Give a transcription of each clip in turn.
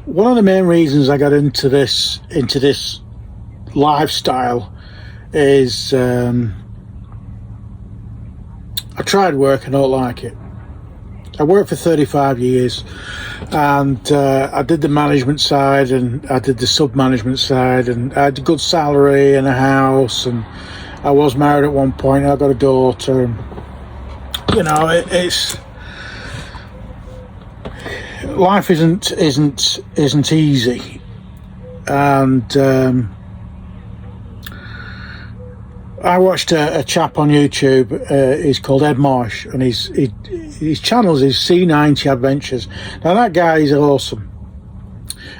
one of the main reasons I got into this lifestyle is I tried work and I don't like it. I worked for 35 years and I did the management side and I did the sub-management side, and I had a good salary and a house, and I was married at one point. I got a daughter, and, you know, it's life isn't easy, and I watched a chap on YouTube. He's called Ed Marsh, and his channel is C90 Adventures. Now that guy is awesome,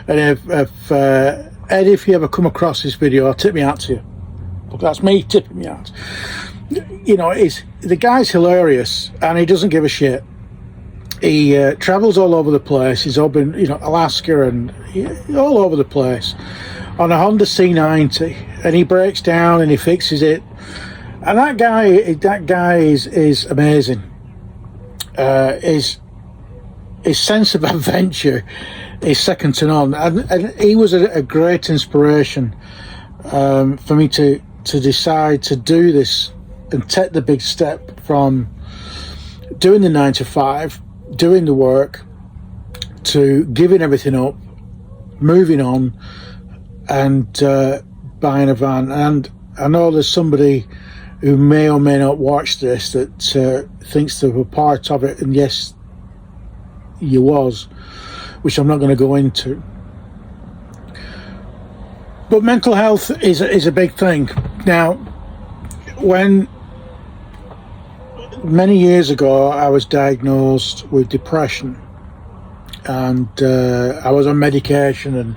and if Ed, if you ever come across this video, I'll tip me out to you. Look, that's me tipping me out. You know, the guy's hilarious, and he doesn't give a shit. He travels all over the place. He's all been, you know, Alaska and all over the place on a Honda C90, and he breaks down and he fixes it. And that guy is amazing. His sense of adventure is second to none, and he was a great inspiration for me to decide to do this and take the big step from doing the 9 to 5, doing the work, to giving everything up, moving on, and buying a van. And I know there's somebody who may or may not watch this that thinks they were part of it, and yes, you was, which I'm not going to go into. But mental health is a big thing. Now, when many years ago I was diagnosed with depression, and I was on medication, and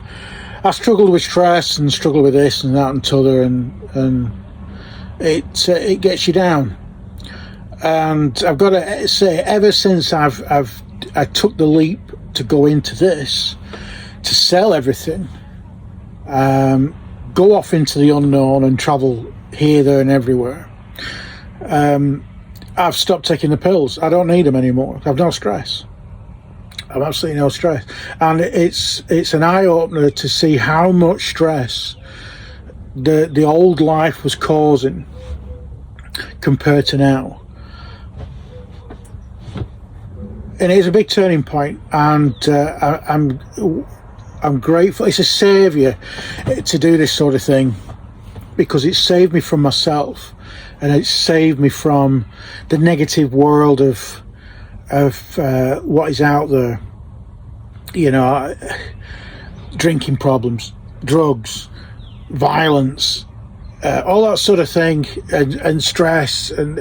I struggled with stress and struggled with this and that and t'other, and it gets you down. And I've got to say, ever since I took the leap to go into this, to sell everything, go off into the unknown and travel here, there and everywhere, I've stopped taking the pills. I don't need them anymore. I've no stress. I've absolutely no stress, and it's an eye-opener to see how much stress the old life was causing compared to now. And it's a big turning point, and I'm grateful. It's a saviour to do this sort of thing, because it saved me from myself, and it saved me from the negative world of what is out there. You know, drinking problems, drugs, violence, all that sort of thing, and stress, and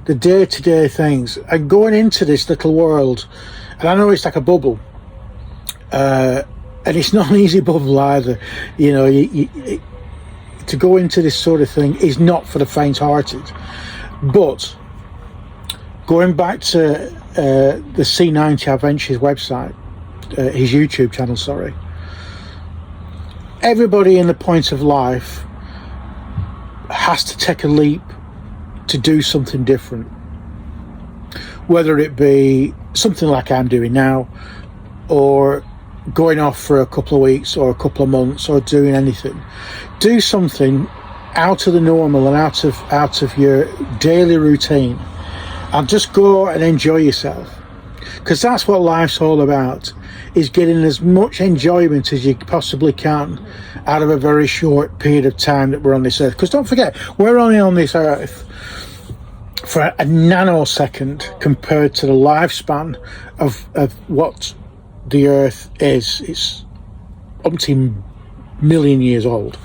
the day-to-day things. And going into this little world, and I know it's like a bubble, and it's not an easy bubble either. You know, to go into this sort of thing is not for the faint-hearted. But going back to the C90 Adventures website, his YouTube channel, sorry, everybody in the point of life has to take a leap to do something different, whether it be something like I'm doing now, or going off for a couple of weeks or a couple of months, or doing anything. Do something out of the normal and out of your daily routine, and just go and enjoy yourself, because that's what life's all about, is getting as much enjoyment as you possibly can out of a very short period of time that we're on this earth. Because don't forget, we're only on this earth for a nanosecond compared to the lifespan of what the earth is. It's umpteen million years old,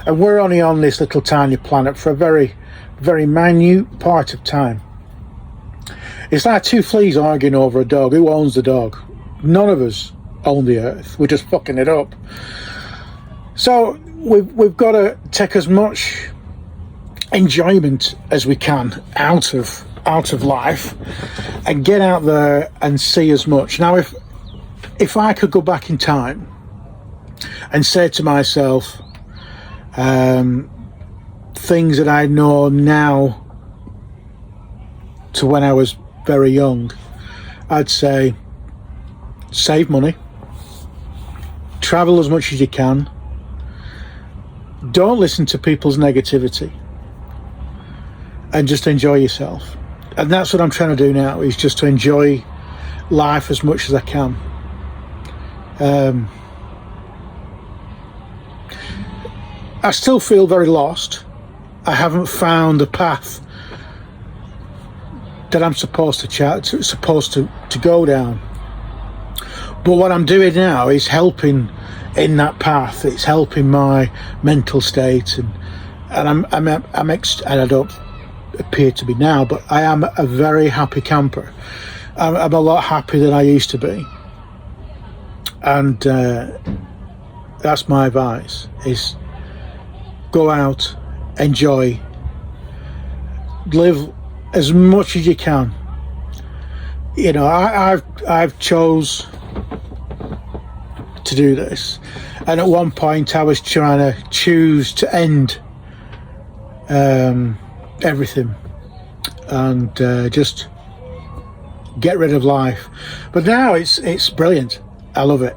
and we're only on this little tiny planet for a very, very minute part of time. It's like two fleas arguing over a dog. Who owns the dog? None of us own the earth. We're just fucking it up. So we've got to take as much enjoyment as we can out of life, and get out there and see as much. Now, if I could go back in time and say to myself things that I know now to when I was very young, I'd say save money, travel as much as you can, don't listen to people's negativity, and just enjoy yourself. And that's what I'm trying to do now, is just to enjoy life as much as I can. I still feel very lost. I haven't found the path that I'm supposed to go down. But what I'm doing now is helping in that path. It's helping my mental state, and and I don't appear to be now, but I am a very happy camper. I'm a lot happier than I used to be, and that's my advice: is go out, enjoy, live as much as you can. You know, I've chose to do this, and at one point I was trying to choose to end everything and just get rid of life. But now it's brilliant. I love it.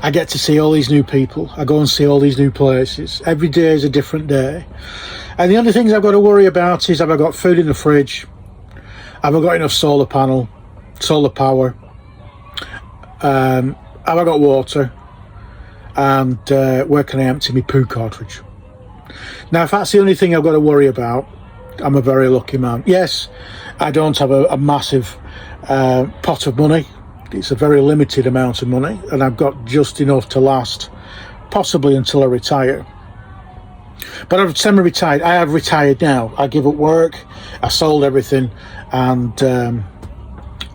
I get to see all these new people. I go and see all these new places. Every day is a different day. And the only things I've got to worry about is, have I got food in the fridge? Have I got enough solar power? Have I got water? And where can I empty my poo cartridge? Now, if that's the only thing I've got to worry about, I'm a very lucky man. Yes, I don't have a massive pot of money. It's a very limited amount of money, and I've got just enough to last possibly until I retire. But I've semi-retired. I have retired now. I give up work. I sold everything, and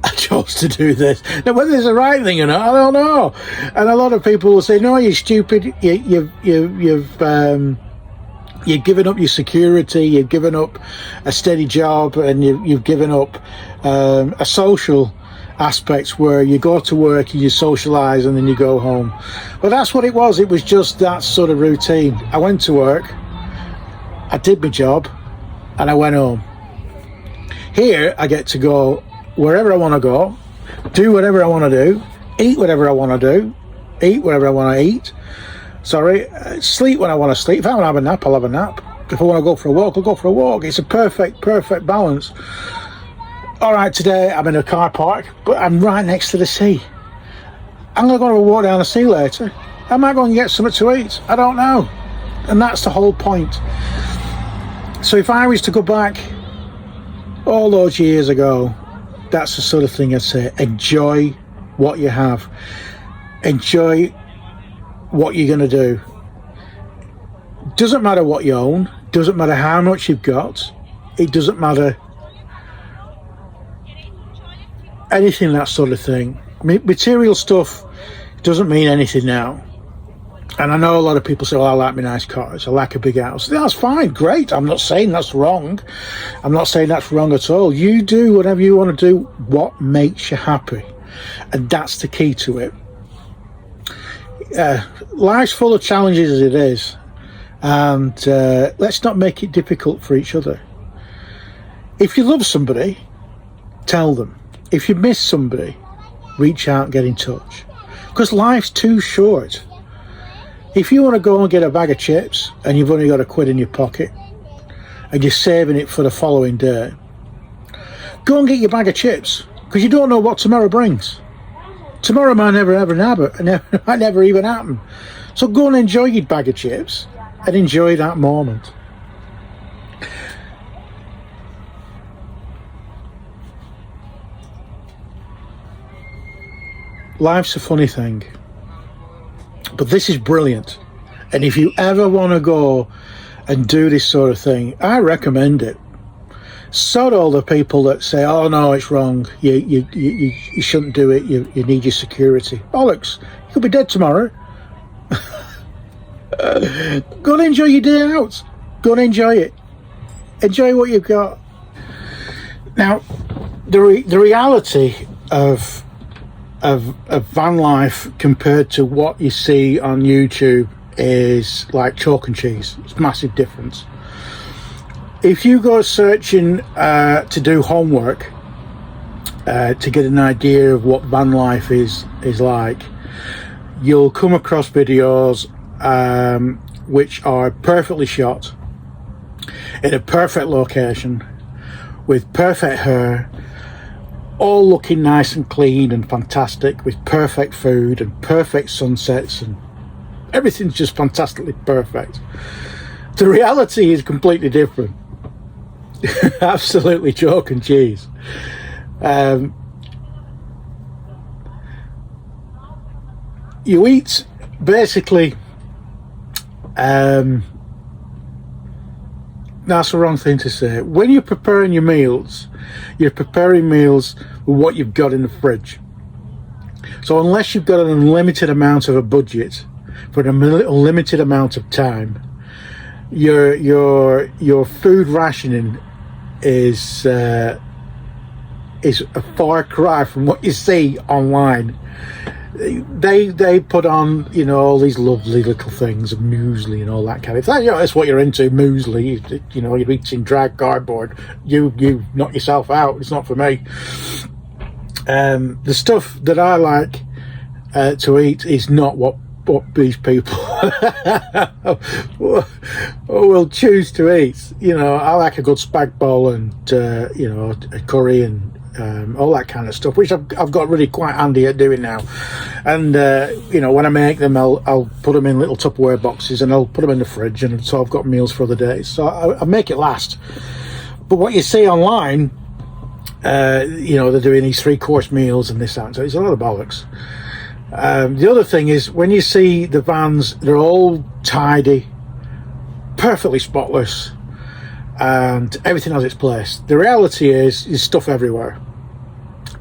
I chose to do this. Now, whether it's the right thing or not, I don't know. And a lot of people will say, "No, you're stupid. You've given up your security. You've given up a steady job, and you've given up a social aspects where you go to work and you socialise and then you go home." Well, that's what it was. It was just that sort of routine. I went to work, I did my job, and I went home. Here I get to go wherever I want to go, do whatever I want to do, eat whatever I want to do, eat whatever I want to eat. Sleep when I want to sleep. If I want to have a nap, I'll have a nap. If I want to go for a walk, I'll go for a walk. It's a perfect balance. All right, today I'm in a car park, but I'm right next to the sea. I'm going to go on a walk down the sea later. I might go and get something to eat. I don't know. And that's the whole point. So if I was to go back all those years ago, that's the sort of thing I'd say. Enjoy what you have. Enjoy what you're going to do. Doesn't matter what you own. Doesn't matter how much you've got. It doesn't matter anything, that sort of thing. Material stuff doesn't mean anything now. And I know a lot of people say, "Well, I like my nice cars. I like a big house." That's fine, great. I'm not saying that's wrong. I'm not saying that's wrong at all. You do whatever you want to do, what makes you happy. And that's the key to it. Life's full of challenges as it is. And let's not make it difficult for each other. If you love somebody, tell them. If you miss somebody, reach out and get in touch. Because life's too short. If you want to go and get a bag of chips and you've only got £1 in your pocket and you're saving it for the following day, go and get your bag of chips, because you don't know what tomorrow brings. Tomorrow might never even happen. So go and enjoy your bag of chips and enjoy that moment. Life's a funny thing, but this is brilliant. And if you ever want to go and do this sort of thing, I recommend it. Sod all the people that say, "Oh no, it's wrong. You shouldn't do it. You need your security." Bollocks! You could be dead tomorrow. Go and enjoy your day out. Go and enjoy it. Enjoy what you've got. Now, the reality of van life compared to what you see on YouTube is like chalk and cheese. It's a massive difference. If you go searching to do homework to get an idea of what van life is like, you'll come across videos which are perfectly shot in a perfect location with perfect hair, all looking nice and clean and fantastic, with perfect food and perfect sunsets, and everything's just fantastically perfect. The reality is completely different. Absolutely chalk and cheese. You eat basically, that's the wrong thing to say. When you're preparing your meals, you're preparing meals with what you've got in the fridge. So unless you've got an unlimited amount of a budget for an unlimited amount of time, your food rationing is a far cry from what you see online. They put on, you know, all these lovely little things of muesli and all that kind of thing. You know, that's what you're into, muesli. You know, you're eating dry cardboard. You knock yourself out. It's not for me. The stuff that I like to eat is not what these people will choose to eat. You know, I like a good spag bowl and you know, a curry and all that kind of stuff, which I've got really quite handy at doing now. And you know, when I make them, I'll put them in little Tupperware boxes and I'll put them in the fridge, and so I've got meals for other days. So I make it last. But what you see online, you know, they're doing these 3-course meals and this, that, so it's a lot of bollocks. The other thing is, when you see the vans, they're all tidy, perfectly spotless, and everything has its place. The reality is, there's stuff everywhere.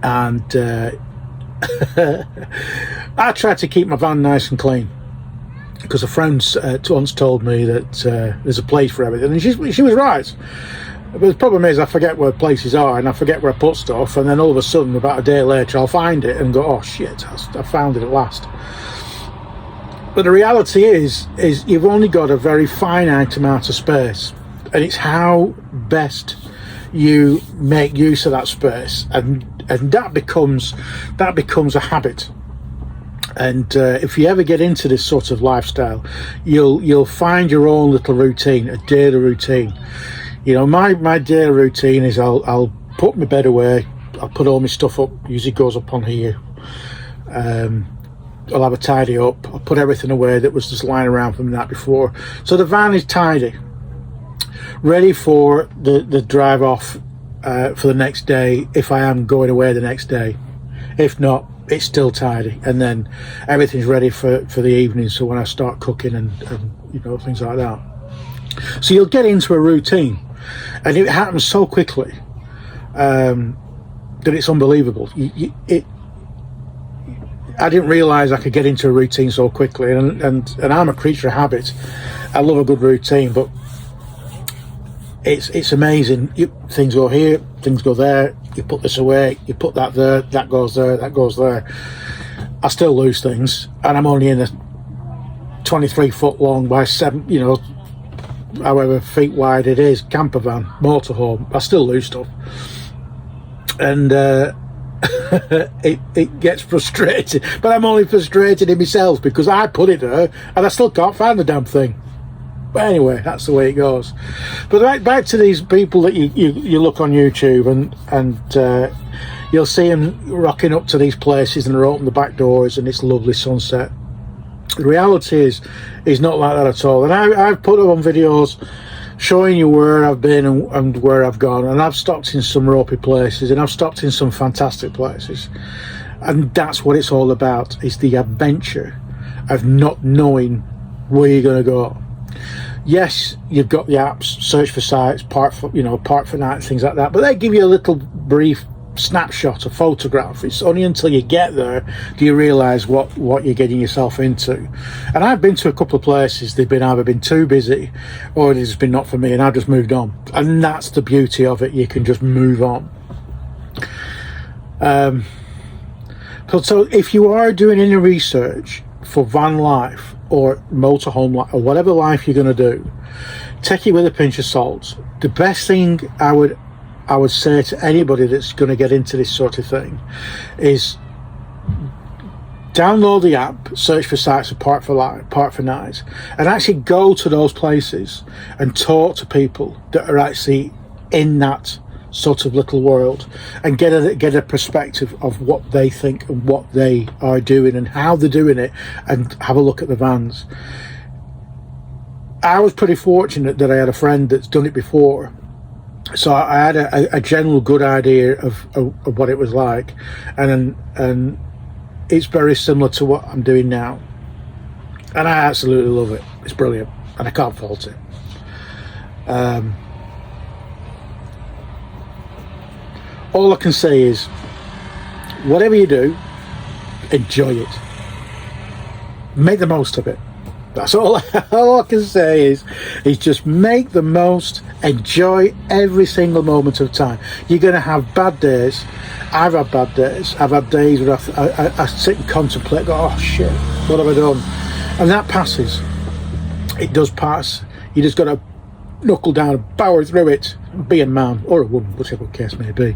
And I try to keep my van nice and clean, because a friend once told me that there's a place for everything, and she was right. But the problem is, I forget where places are, and I forget where I put stuff, and then all of a sudden, about a day later, I'll find it and go, oh shit, I found it at last. But the reality is you've only got a very finite amount of space, and it's how best you make use of that space, and that becomes a habit. And if you ever get into this sort of lifestyle, you'll find your own little routine, a daily routine. You know, my daily routine is I'll put my bed away, I'll put all my stuff up, usually goes up on here. I'll have a tidy up, I'll put everything away that was just lying around from the night before. So the van is tidy, ready for the drive off for the next day, if I am going away the next day. If not, it's still tidy, and then everything's ready for the evening, so when I start cooking and you know, things like that. So you'll get into a routine, and it happens so quickly that it's unbelievable. I didn't realise I could get into a routine so quickly, and I'm a creature of habit. I love a good routine, but it's amazing. Things go here, things go there, you put this away, you put that there, that goes there, that goes there. I still lose things, and I'm only in a 23 foot long by 7, you know, however feet wide it is, camper van, motorhome. I still lose stuff, and it gets frustrating, but I'm only frustrated in myself because I put it there and I still can't find the damn thing. But anyway, that's the way it goes. But back to these people that you look on YouTube, and you'll see them rocking up to these places, and they're opening the back doors and it's lovely sunset. The reality is not like that at all. And I've put up on videos showing you where I've been and where I've gone, and I've stopped in some ropey places, and I've stopped in some fantastic places, and that's what it's all about. It's the adventure of not knowing where you're going to go. Yes, you've got the apps, search for sites, park for night, things like that, but they give you a little brief snapshot, a photograph. It's only until you get there do you realise what you're getting yourself into. And I've been to a couple of places, they've either been too busy or it's been not for me, and I've just moved on. And that's the beauty of it, you can just move on. So if you are doing any research for van life or motorhome life or whatever life you're going to do, take it with a pinch of salt. The best thing I would I would say to anybody that's going to get into this sort of thing is download the app, search for Sites of Park for Night, and actually go to those places and talk to people that are actually in that sort of little world, and get a perspective of what they think and what they are doing and how they're doing it, and have a look at the vans. I was pretty fortunate that I had a friend that's done it before, so I had a general good idea of what it was like, and it's very similar to what I'm doing now, and I absolutely love it. It's brilliant, and I can't fault it. All I can say is, whatever you do, enjoy it. Make the most of it. That's all I can say is just make the most, enjoy every single moment of time. You're going to have bad days. I've had bad days. I've had days where I sit and contemplate, go, oh shit, what have I done? And that passes. It does pass. You just got to knuckle down and power through it, be a man or a woman, whichever case may be.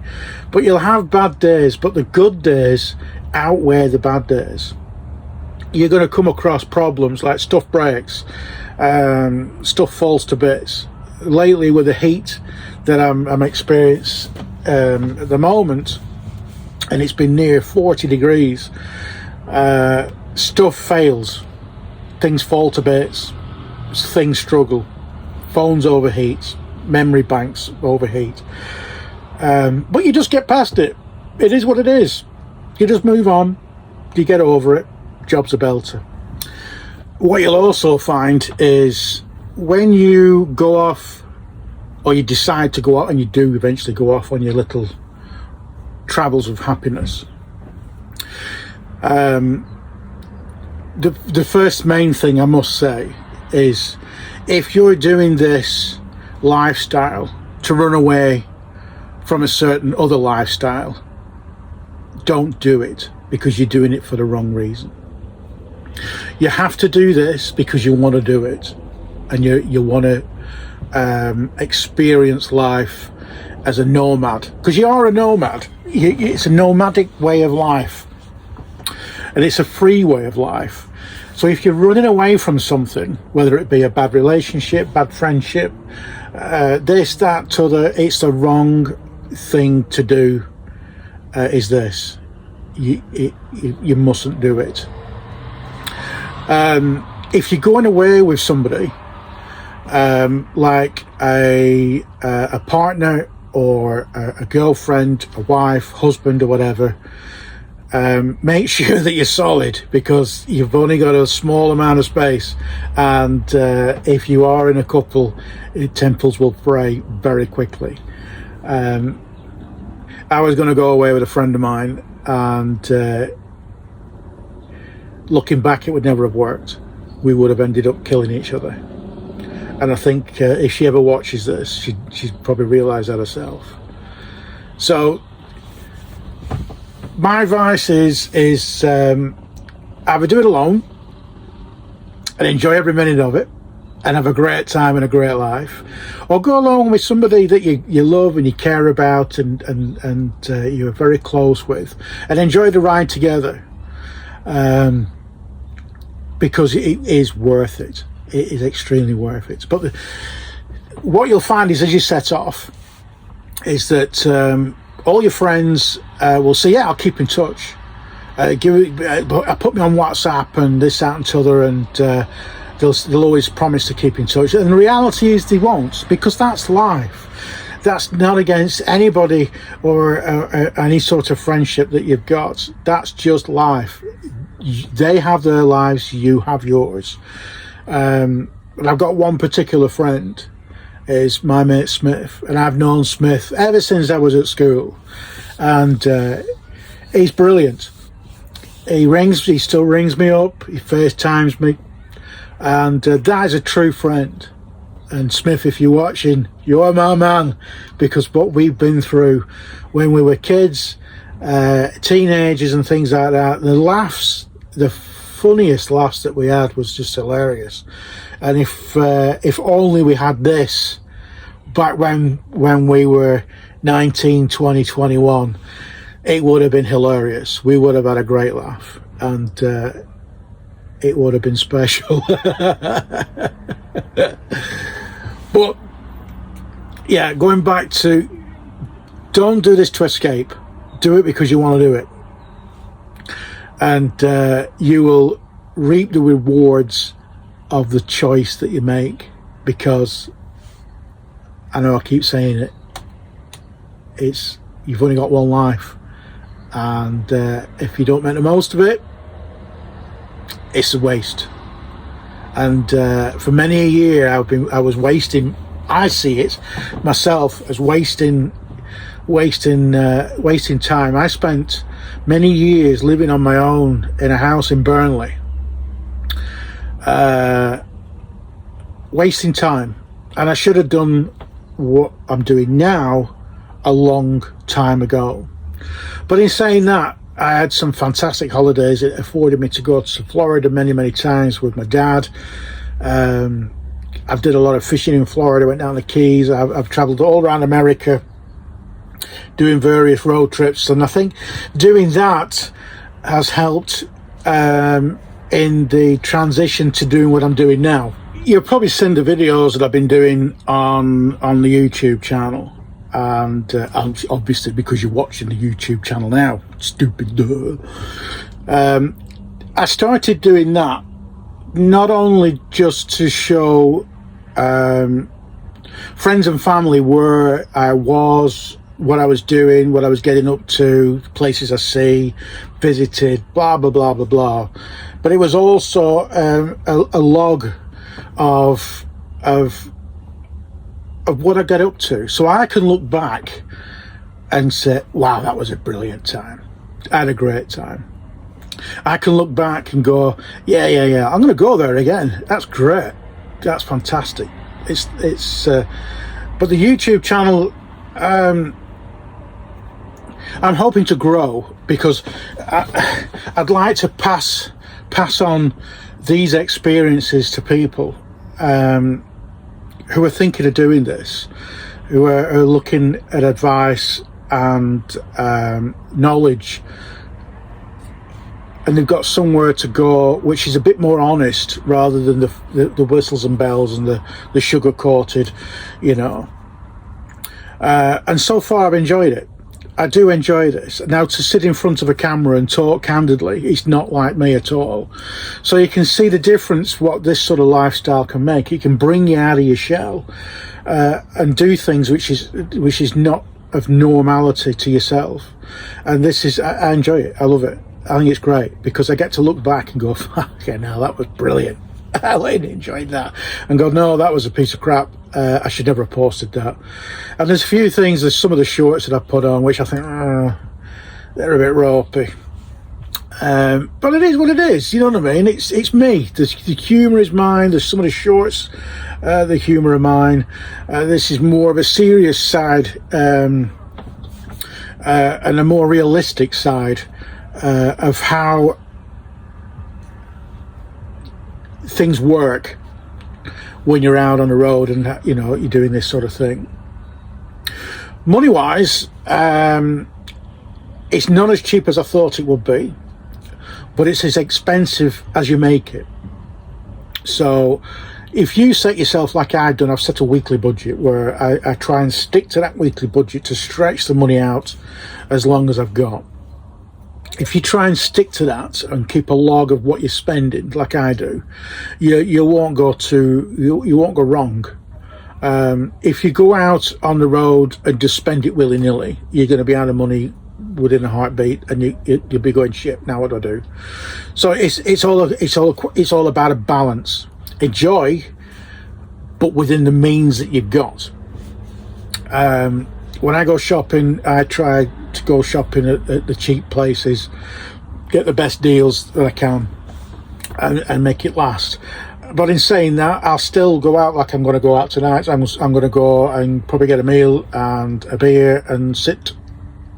But you'll have bad days, but the good days outweigh the bad days. You're going to come across problems like stuff breaks, stuff falls to bits. Lately, with the heat that I'm experiencing at the moment, and it's been near 40 degrees, stuff fails, things fall to bits, things struggle, phones overheat, memory banks overheat, but you just get past it. It is what it is. You just move on, you get over it. Job's a belter. What you'll also find is when you go off, or you decide to go out, and you do eventually go off on your little travels of happiness, the first main thing I must say is, if you're doing this lifestyle to run away from a certain other lifestyle, don't do it, because you're doing it for the wrong reason. You have to do this because you want to do it, and you want to experience life as a nomad, because you are a nomad. It's a nomadic way of life, and it's a free way of life. So if you're running away from something, whether it be a bad relationship, bad friendship, this, that, t'other, it's the wrong thing to do. Is this? You mustn't do it. If you're going away with somebody, like a partner or a girlfriend, a wife, husband, or whatever, make sure that you're solid, because you've only got a small amount of space, and if you are in a couple, temples will fray very quickly. I was going to go away with a friend of mine, and looking back, it would never have worked. We would have ended up killing each other. And I think if she ever watches this, she'd probably realise that herself. So my advice is either do it alone and enjoy every minute of it and have a great time and a great life, or go along with somebody that you love and you care about and you're very close with, and enjoy the ride together. Because it is worth it. It is extremely worth it. But what you'll find is, as you set off, is that all your friends will say, yeah, I'll keep in touch. Put me on WhatsApp and this, that, and t'other, and they'll always promise to keep in touch. And the reality is they won't, because that's life. That's not against anybody or any sort of friendship that you've got. That's just life. They have their lives, you have yours. And I've got one particular friend, is my mate Smith, and I've known Smith ever since I was at school, and he's brilliant. He still rings me up, he FaceTimes me, and that is a true friend. And Smith, if you're watching, you're my man, because what we've been through when we were kids, teenagers and things like that, the funniest laughs that we had was just hilarious. And if only we had this back when we were 19, 20, 21, it would have been hilarious. We would have had a great laugh, and it would have been special. But yeah, going back to, don't do this to escape. Do it because you want to do it, and you will reap the rewards of the choice that you make. Because I know I keep saying it, you've only got one life, and if you don't make the most of it, it's a waste. And for many a year I was wasting. I see it myself as wasting time. I spent many years living on my own in a house in Burnley, wasting time, and I should have done what I'm doing now a long time ago. But in saying that, I had some fantastic holidays. It afforded me to go to Florida many times with my dad. I've did a lot of fishing in Florida, went down the Keys. I've traveled all around America doing various road trips, and I think doing that has helped in the transition to doing what I'm doing now. You'll probably seen the videos that I've been doing on the YouTube channel, and obviously because you're watching the YouTube channel now, stupid duh. I started doing that not only just to show friends and family where I was, what I was doing, what I was getting up to, places I see, visited, blah blah blah blah blah, but it was also a log of what I get up to, so I can look back and say, wow, that was a brilliant time, I had a great time. I can look back and go, yeah, I'm going to go there again, that's great, that's fantastic. It's but the YouTube channel, I'm hoping to grow, because I'd like to pass on these experiences to people who are thinking of doing this, who are looking at advice and knowledge, and they've got somewhere to go which is a bit more honest, rather than the whistles and bells and the sugar coated, and so far I've enjoyed it. I do enjoy this. Now, to sit in front of a camera and talk candidly, it's not like me at all. So you can see the difference what this sort of lifestyle can make. It can bring you out of your shell and do things which is not of normality to yourself. And this is, I enjoy it. I love it. I think it's great, because I get to look back and go, okay, now that was brilliant. I really enjoyed that. And go, no, that was a piece of crap. I should never have posted that. And there's a few things, there's some of the shorts that I put on which I think, they're a bit ropey. But it is what it is, you know what I mean? It's me. The humour is mine. There's some of the shorts, the humour are mine. This is more of a serious side, and a more realistic side of how things work when you're out on the road and you're doing this sort of thing. Money wise, it's not as cheap as I thought it would be, but it's as expensive as you make it. So if you set yourself, like I've done, I've set a weekly budget where I try and stick to that weekly budget to stretch the money out as long as I've got. If you try and stick to that and keep a log of what you're spending, like I do, you won't go wrong. If you go out on the road and just spend it willy-nilly, you're going to be out of money within a heartbeat, and you'll be going, shit, now what do I do? So it's all about a balance. Enjoy, but within the means that you've got. When I go shopping, I try to go shopping at the cheap places, get the best deals that I can, and make it last. But in saying that, I'll still go out like I'm going to go out tonight. I'm going to go and probably get a meal and a beer and sit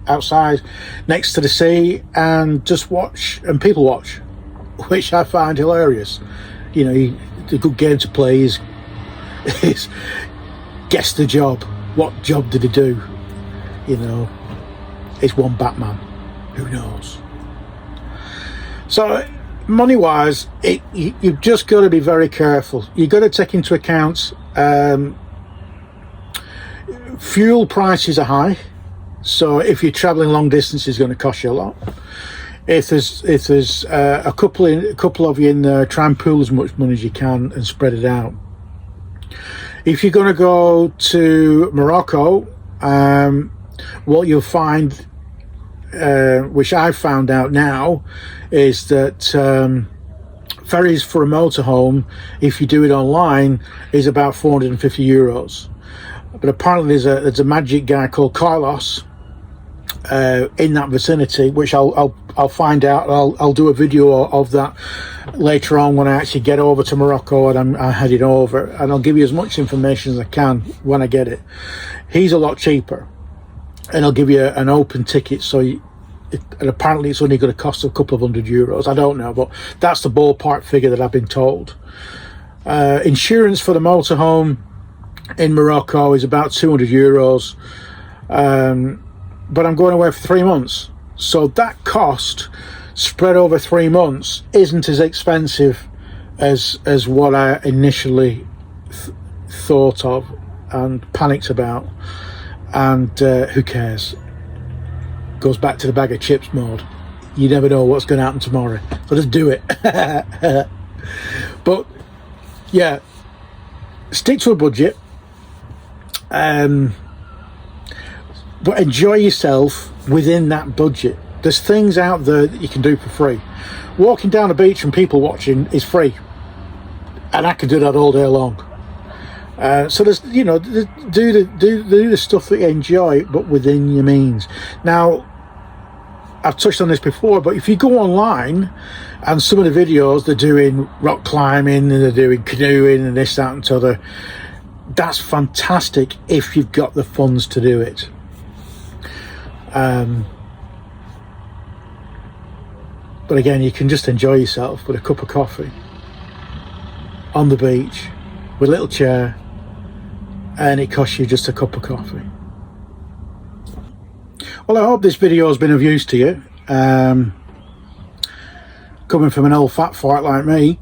outside next to the sea and just watch, and people watch, which I find hilarious. The good game to play is guess the job. What job did he do? you know, it's one Batman. Who knows? So money-wise, you've just got to be very careful. You've got to take into account fuel prices are high. So if you're traveling long distance, it's going to cost you a lot. If there's a couple of you in there, try and pool as much money as you can and spread it out. If you're going to go to Morocco, what you'll find, which I've found out now, is that ferries for a motorhome, if you do it online, is about 450 euros. But apparently there's a magic guy called Carlos in that vicinity, which I'll find out. I'll do a video of that later on when I actually get over to Morocco and I'm heading over, and I'll give you as much information as I can when I get it. He's a lot cheaper, and I'll give you an open ticket, so and apparently it's only going to cost a couple of €100. I don't know, but that's the ballpark figure that I've been told. Insurance for the motorhome in Morocco is about €200, but I'm going away for 3 months, so that cost spread over 3 months isn't as expensive as what I initially thought of and panicked about. And who cares? Goes back to the bag of chips mode. You never know what's going to happen tomorrow, so just do it. But yeah, stick to a budget, but enjoy yourself within that budget. There's things out there that you can do for free. Walking down the beach and people watching is free, and I can do that all day long. So there's, you know, do the stuff that you enjoy, but within your means. Now, I've touched on this before, but if you go online and some of the videos, they're doing rock climbing and they're doing canoeing and this, that and t'other, that's fantastic if you've got the funds to do it. But again, you can just enjoy yourself with a cup of coffee on the beach with a little chair, and it costs you just a cup of coffee. Well, I hope this video has been of use to you. Coming from an old fat fart like me.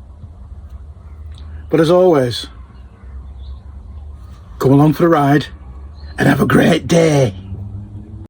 But as always, come along for the ride and have a great day.